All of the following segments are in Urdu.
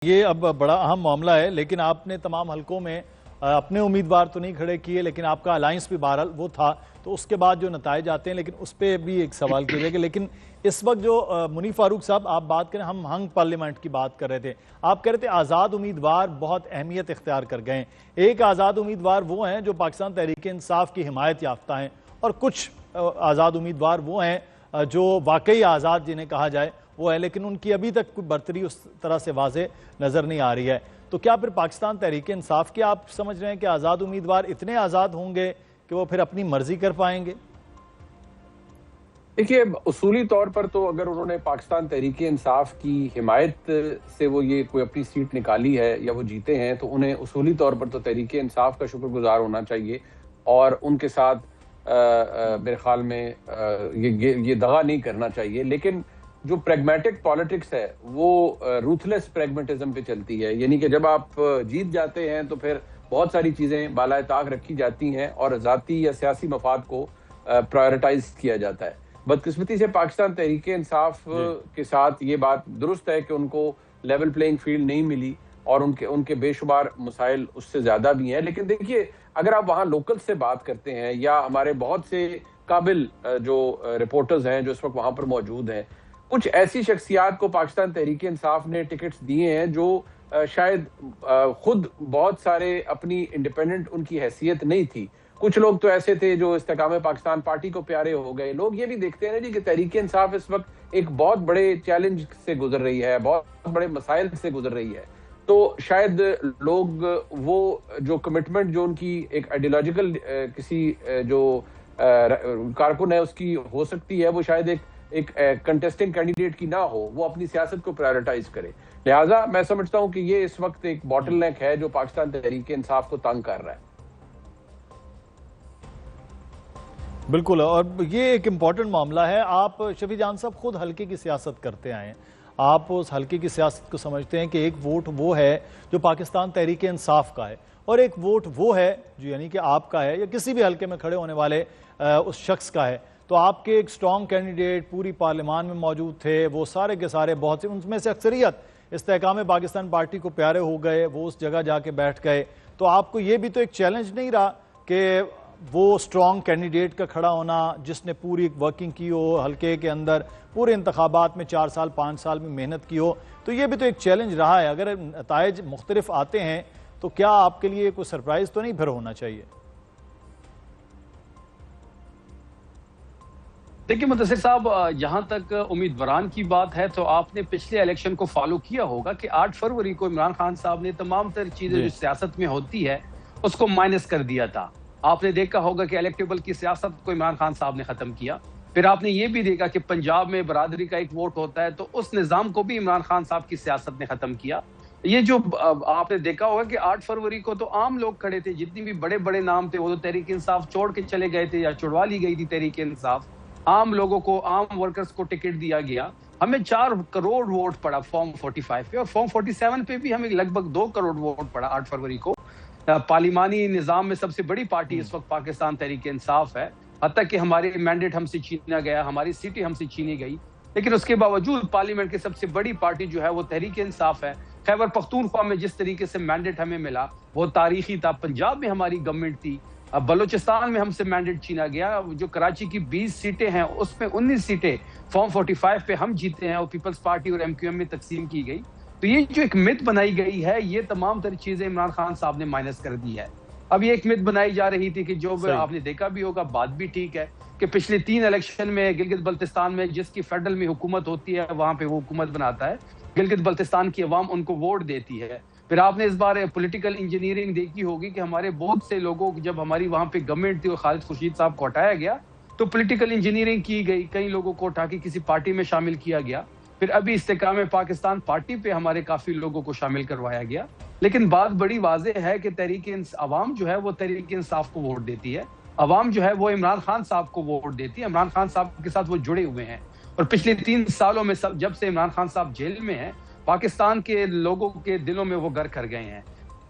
یہ اب بڑا اہم معاملہ ہے، لیکن آپ نے تمام حلقوں میں اپنے امیدوار تو نہیں کھڑے کیے، لیکن آپ کا الائنس بھی بہرحال وہ تھا، تو اس کے بعد جو نتائج آتے ہیں لیکن اس پہ بھی ایک سوال کیا جائے گا۔ لیکن اس وقت جو منی فاروق صاحب آپ بات کریں، ہم ہنگ پارلیمنٹ کی بات کر رہے تھے، آپ کہہ رہے تھے آزاد امیدوار بہت اہمیت اختیار کر گئے ہیں۔ ایک آزاد امیدوار وہ ہیں جو پاکستان تحریک انصاف کی حمایت یافتہ ہیں، اور کچھ آزاد امیدوار وہ ہیں جو واقعی آزاد جنہیں کہا جائے وہ ہے، لیکن ان کی ابھی تک کوئی برتری اس طرح سے واضح نظر نہیں آ رہی ہے۔ تو کیا پھر پاکستان تحریک انصاف کے آپ سمجھ رہے ہیں کہ آزاد امیدوار اتنے آزاد ہوں گے کہ وہ پھر اپنی مرضی کر پائیں گے؟ دیکھیے، اصولی طور پر تو اگر انہوں نے پاکستان تحریک انصاف کی حمایت سے وہ یہ کوئی اپنی سیٹ نکالی ہے یا وہ جیتے ہیں، تو انہیں اصولی طور پر تو تحریک انصاف کا شکر گزار ہونا چاہیے، اور ان کے ساتھ میرے خیال میں یہ دغا نہیں کرنا چاہیے۔ لیکن جو پریگمیٹک پالیٹکس ہے وہ روتھلیس پریگمیٹزم پہ چلتی ہے، یعنی کہ جب آپ جیت جاتے ہیں تو پھر بہت ساری چیزیں بالائے طاق رکھی جاتی ہیں اور ذاتی یا سیاسی مفاد کو پرائیورٹائز کیا جاتا ہے۔ بدقسمتی سے پاکستان تحریک انصاف کے ساتھ یہ بات درست ہے کہ ان کو لیول پلینگ فیلڈ نہیں ملی، اور ان کے بے شمار مسائل اس سے زیادہ بھی ہیں۔ لیکن دیکھیے، اگر آپ وہاں لوکل سے بات کرتے ہیں یا ہمارے بہت سے قابل جو رپورٹرز ہیں جو اس وقت وہاں پر موجود ہیں، کچھ ایسی شخصیات کو پاکستان تحریک انصاف نے ٹکٹس دیے ہیں جو شاید خود بہت سارے اپنی انڈیپینڈنٹ ان کی حیثیت نہیں تھی۔ کچھ لوگ تو ایسے تھے جو استحکام پاکستان پارٹی کو پیارے ہو گئے۔ لوگ یہ بھی دیکھتے ہیں جی کہ تحریک انصاف اس وقت ایک بہت بڑے چیلنج سے گزر رہی ہے، بہت بڑے مسائل سے گزر رہی ہے، تو شاید لوگ وہ جو کمٹمنٹ جو ان کی ایک آئیڈیالوجیکل کسی جو کارکن ہے اس کی ہو سکتی ہے، وہ شاید ایک کنٹیسٹنگ کینڈیڈیٹ کی نہ ہو، وہ اپنی سیاست کو پرائیورٹائز کرے۔ لہٰذا میں سمجھتا ہوں کہ یہ اس وقت ایک باٹل نیک ہے جو پاکستان تحریک انصاف کو تنگ کر رہا ہے۔ بالکل، اور یہ ایک امپورٹنٹ معاملہ ہے۔ آپ شفیع جان صاحب خود حلقے کی سیاست کرتے آئے ہیں، آپ اس حلقے کی سیاست کو سمجھتے ہیں کہ ایک ووٹ وہ ہے جو پاکستان تحریک انصاف کا ہے، اور ایک ووٹ وہ ہے جو یعنی کہ آپ کا ہے یا کسی بھی حلقے میں کھڑے ہونے والے اس شخص کا ہے۔ تو آپ کے ایک سٹرونگ کینڈیڈیٹ پوری پارلیمان میں موجود تھے، وہ سارے کے سارے بہت سے ان میں سے اکثریت استحکام پاکستان پارٹی کو پیارے ہو گئے، وہ اس جگہ جا کے بیٹھ گئے۔ تو آپ کو یہ بھی تو ایک چیلنج نہیں رہا کہ وہ سٹرونگ کینڈیڈیٹ کا کھڑا ہونا جس نے پوری ورکنگ کی ہو حلقے کے اندر، پورے انتخابات میں 4 سال 5 سال میں محنت کی ہو، تو یہ بھی تو ایک چیلنج رہا ہے۔ اگر نتائج مختلف آتے ہیں تو کیا آپ کے لیے کوئی سرپرائز تو نہیں پھر ہونا چاہیے؟ دیکھیں مدثر صاحب، جہاں تک امیدواران کی بات ہے تو آپ نے پچھلے الیکشن کو فالو کیا ہوگا کہ 8 فروری کو عمران خان صاحب نے تمام تر چیزیں جو سیاست میں ہوتی ہے اس کو مائنس کر دیا تھا۔ آپ نے دیکھا ہوگا کہ الیکٹیبل کی سیاست کو عمران خان صاحب نے ختم کیا۔ پھر آپ نے یہ بھی دیکھا کہ پنجاب میں برادری کا ایک ووٹ ہوتا ہے، تو اس نظام کو بھی عمران خان صاحب کی سیاست نے ختم کیا۔ یہ جو آپ نے دیکھا ہوگا کہ 8 فروری کو تو عام لوگ کھڑے تھے، جتنی بھی بڑے بڑے نام تھے وہ تو تحریک انصاف چھوڑ کے چلے گئے تھے یا چھڑوا لی گئی تھی تحریک انصاف۔ عام لوگوں کو، عام ورکرز کو ٹکٹ دیا گیا۔ ہمیں 4 کروڑ ووٹ پڑا فارم 45 پہ، اور فارم 47 پہ بھی ہمیں لگ بھگ 2 کروڑ ووٹ پڑا 8 فروری کو۔ پارلیمانی نظام میں سب سے بڑی پارٹی اس وقت پاکستان تحریک انصاف ہے، حتیٰ کہ ہمارے مینڈیٹ ہم سے چھینا گیا، ہماری سیٹیں ہم سے چھینی گئی، لیکن اس کے باوجود پارلیمنٹ کی سب سے بڑی پارٹی جو ہے وہ تحریک انصاف ہے۔ خیبر پختونخوا میں جس طریقے سے مینڈیٹ ہمیں ملا وہ تاریخی تھا۔ پنجاب میں ہماری گورنمنٹ تھی، اب بلوچستان میں ہم سے مینڈیٹ چھینا گیا۔ جو کراچی کی 20 سیٹیں ہیں اس میں 19 سیٹیں فارم 45 پہ ہم جیتے ہیں، اور پیپلز پارٹی اور MQM میں تقسیم کی گئی۔ تو یہ جو ایک مت بنائی گئی ہے، یہ تمام تر چیزیں عمران خان صاحب نے مائنس کر دی ہے۔ اب یہ ایک مت بنائی جا رہی تھی کہ جو آپ نے دیکھا بھی ہوگا، بات بھی ٹھیک ہے کہ پچھلے 3 الیکشن میں گلگت بلتستان میں جس کی فیڈرل میں حکومت ہوتی ہے وہاں پہ وہ حکومت بناتا ہے، گلگت بلتستان کی عوام ان کو ووٹ دیتی ہے۔ پھر آپ نے اس بار پولیٹیکل انجینئرنگ دیکھی ہوگی کہ ہمارے بہت سے لوگوں جب ہماری وہاں پہ گورنمنٹ تھی اور خالد خورشید صاحب کو ہٹایا گیا تو پولیٹیکل انجینئرنگ کی گئی، کئی لوگوں کو اٹھا کے کسی پارٹی میں شامل کیا گیا۔ پھر ابھی استحکام پاکستان پارٹی پہ ہمارے کافی لوگوں کو شامل کروایا گیا۔ لیکن بات بڑی واضح ہے کہ عوام جو ہے وہ تحریک انصاف کو ووٹ دیتی ہے، عوام جو ہے وہ عمران خان صاحب کو ووٹ دیتی ہے، عمران خان صاحب کے ساتھ وہ جڑے ہوئے ہیں۔ اور پچھلے 3 سالوں میں جب سے عمران خان صاحب جیل میں ہیں، پاکستان کے لوگوں کے دلوں میں وہ گھر کر گئے ہیں۔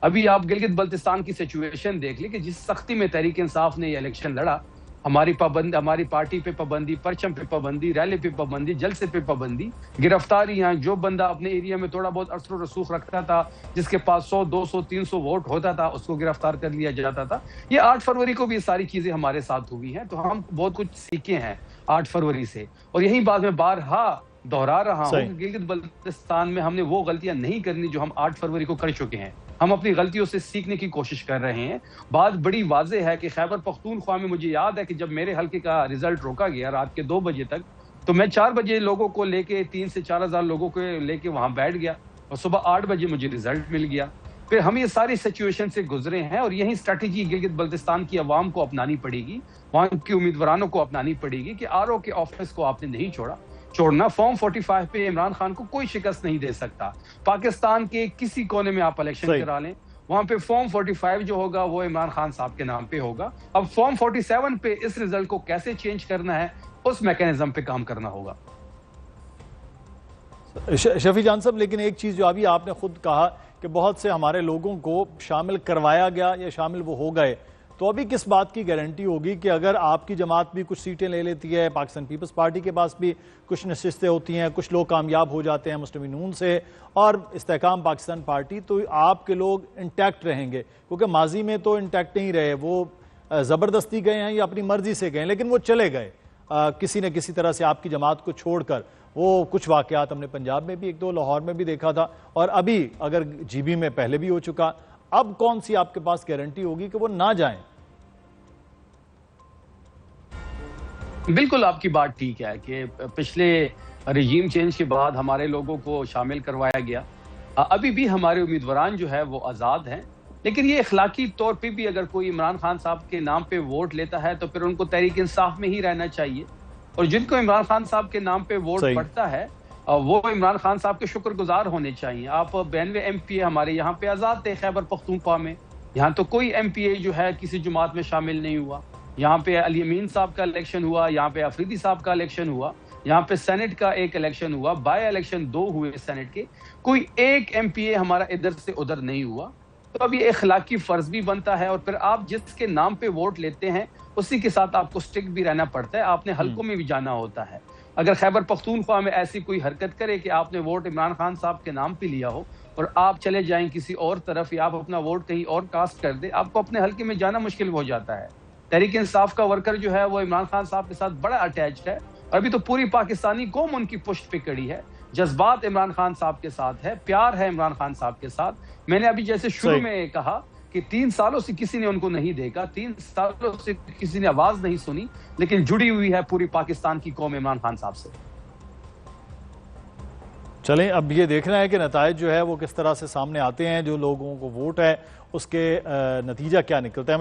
ابھی آپ گلگت بلتستان کی سچویشن دیکھ لیں کہ جس سختی میں تحریک انصاف نے یہ الیکشن لڑا، ہماری پارٹی پہ پابندی، پرچم پہ پابندی، ریلی پہ پابندی، جلسے پہ پابندی، گرفتاریاں، جو بندہ اپنے ایریا میں تھوڑا بہت اثر و رسوخ رکھتا تھا، جس کے پاس 100 200 300 ووٹ ہوتا تھا، اس کو گرفتار کر لیا جاتا تھا۔ یہ 8 فروری کو بھی یہ ساری چیزیں ہمارے ساتھ ہوئی ہیں، تو ہم بہت کچھ سیکھے ہیں 8 فروری سے، اور یہی بات میں بارہا دہرا رہا ہوں کہ گلگت بلتستان میں ہم نے وہ غلطیاں نہیں کرنی جو ہم 8 فروری کو کر چکے ہیں۔ ہم اپنی غلطیوں سے سیکھنے کی کوشش کر رہے ہیں۔ بات بڑی واضح ہے کہ خیبر پختونخوا میں مجھے یاد ہے کہ جب میرے حلقے کا رزلٹ روکا گیا رات کے 2 بجے تک، تو میں 4 بجے لوگوں کو لے کے 3 سے 4 ہزار لوگوں کو لے کے وہاں بیٹھ گیا، اور صبح 8 بجے مجھے رزلٹ مل گیا۔ پھر ہم یہ ساری سچویشن سے گزرے ہیں، اور یہی اسٹریٹجی گلگت بلتستان کی عوام کو اپنانی پڑے گی، وہاں کے امیدوارانوں کو اپنانی پڑے گی کہ RO کے آفس کو آپ نے نہیں چھوڑنا۔ فارم 45 پہ عمران خان کو کوئی شکست نہیں دے سکتا۔ پاکستان کے کسی کونے میں آپ الیکشن کرا لیں، وہاں پہ فارم 45 جو ہوگا وہ عمران خان صاحب کے نام پہ ہوگا۔ اب فارم 47 پہ اس رزلٹ کو کیسے چینج کرنا ہے، اس میکینزم پہ کام کرنا ہوگا۔ شفیع جان صاحب، لیکن ایک چیز جو ابھی آپ نے خود کہا کہ بہت سے ہمارے لوگوں کو شامل کروایا گیا یا شامل وہ ہو گئے، تو ابھی کس بات کی گارنٹی ہوگی کہ اگر آپ کی جماعت بھی کچھ سیٹیں لے لیتی ہے، پاکستان پیپلز پارٹی کے پاس بھی کچھ نشستیں ہوتی ہیں، کچھ لوگ کامیاب ہو جاتے ہیں مسلم نون سے اور استحکام پاکستان پارٹی، تو آپ کے لوگ انٹیکٹ رہیں گے؟ کیونکہ ماضی میں تو انٹیکٹ نہیں رہے، وہ زبردستی گئے ہیں یا اپنی مرضی سے گئے، لیکن وہ چلے گئے کسی نہ کسی طرح سے آپ کی جماعت کو چھوڑ کر۔ وہ کچھ واقعات ہم نے پنجاب میں بھی 1-2 لاہور میں بھی دیکھا تھا، اور ابھی اگر GB میں پہلے بھی ہو چکا، اب کون سی آپ کے پاس گارنٹی ہوگی کہ وہ نہ جائیں؟ بالکل آپ کی بات ٹھیک ہے کہ پچھلے رجیم چینج کے بعد ہمارے لوگوں کو شامل کروایا گیا۔ ابھی بھی ہمارے امیدواران جو ہے وہ آزاد ہیں، لیکن یہ اخلاقی طور پہ بھی اگر کوئی عمران خان صاحب کے نام پہ ووٹ لیتا ہے تو پھر ان کو تحریک انصاف میں ہی رہنا چاہیے، اور جن کو عمران خان صاحب کے نام پہ ووٹ پڑتا ہے وہ عمران خان صاحب کے شکر گزار ہونے چاہیے۔ آپ 92 MPA ہمارے یہاں پہ آزاد تھے خیبر پختونخوا میں، یہاں تو کوئی MPA جو ہے کسی جماعت میں شامل نہیں ہوا۔ یہاں پہ علی امین صاحب کا الیکشن ہوا، یہاں پہ افریدی صاحب کا الیکشن ہوا، یہاں پہ سینٹ کا ایک الیکشن ہوا، بائی الیکشن 2 ہوئے سینٹ کے، کوئی ایک MPA ہمارا ادھر سے ادھر نہیں ہوا۔ تو اب یہ اخلاقی فرض بھی بنتا ہے، اور پھر آپ جس کے نام پہ ووٹ لیتے ہیں اسی کے ساتھ آپ کو سٹک بھی رہنا پڑتا ہے، آپ نے حلقوں میں بھی جانا ہوتا ہے۔ اگر خیبر پختونخوا میں ایسی کوئی حرکت کرے کہ آپ نے ووٹ عمران خان صاحب کے نام پہ لیا ہو اور آپ چلے جائیں کسی اور طرف، یا آپ اپنا ووٹ کہیں اور کاسٹ کر دیں، آپ کو اپنے حلقے میں جانا مشکل ہو جاتا ہے۔ تحریک انصاف کا ورکر جو ہے وہ عمران خان صاحب کے ساتھ بڑا اٹیچڈ ہے، اور ابھی تو پوری پاکستانی قوم ان کی پشت پہ کڑی ہے، جذبات عمران خان صاحب کے ساتھ ہے، پیار ہے عمران خان صاحب کے ساتھ۔ میں نے ابھی جیسے شروع میں کہا کہ 3 سالوں سے کسی نے ان کو نہیں دیکھا، 3 سالوں سے کسی نے آواز نہیں سنی، لیکن جڑی ہوئی ہے پوری پاکستان کی قوم عمران خان صاحب سے۔ چلیں، اب یہ دیکھنا ہے کہ نتائج جو ہے وہ کس طرح سے سامنے آتے ہیں، جو لوگوں کو ووٹ ہے اس کے نتیجہ کیا نکلتا ہے۔